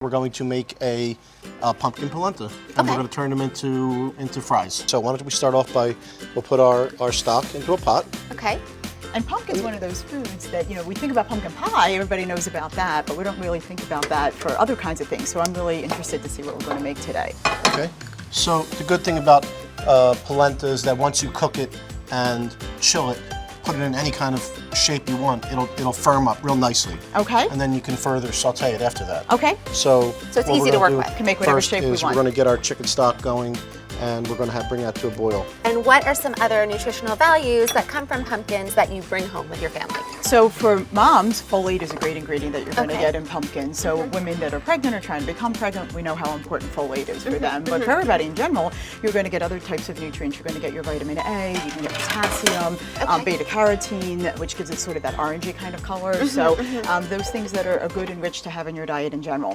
We're going to make a pumpkin polenta, and we're going to turn them into fries. So why don't we start off by, we'll put our stock into a pot. Okay. And pumpkin's one of those foods that, you know, we think about pumpkin pie, everybody knows about that, but we don't really think about that for other kinds of things. So I'm really interested to see what we're going to make today. Okay. So the good thing about polenta is that once you cook it and chill it, put it in any kind of shape you want, it'll firm up real nicely. Okay. And then you can further saute it after that. Okay. So it's easy to work with. Can make whatever shape we want. We're going to get our chicken stock going, and we're going to bring that to a boil. And what are some other nutritional values that come from pumpkins that you bring home with your family? So for moms, folate is a great ingredient that you're going to Okay. get in pumpkin. So women that are pregnant or trying to become pregnant, we know how important folate is for them. But for everybody in general, you're going to get other types of nutrients. You're going to get your vitamin A, you can get potassium, beta carotene, which gives it sort of that orangey kind of color. So those things that are good and rich to have in your diet in general.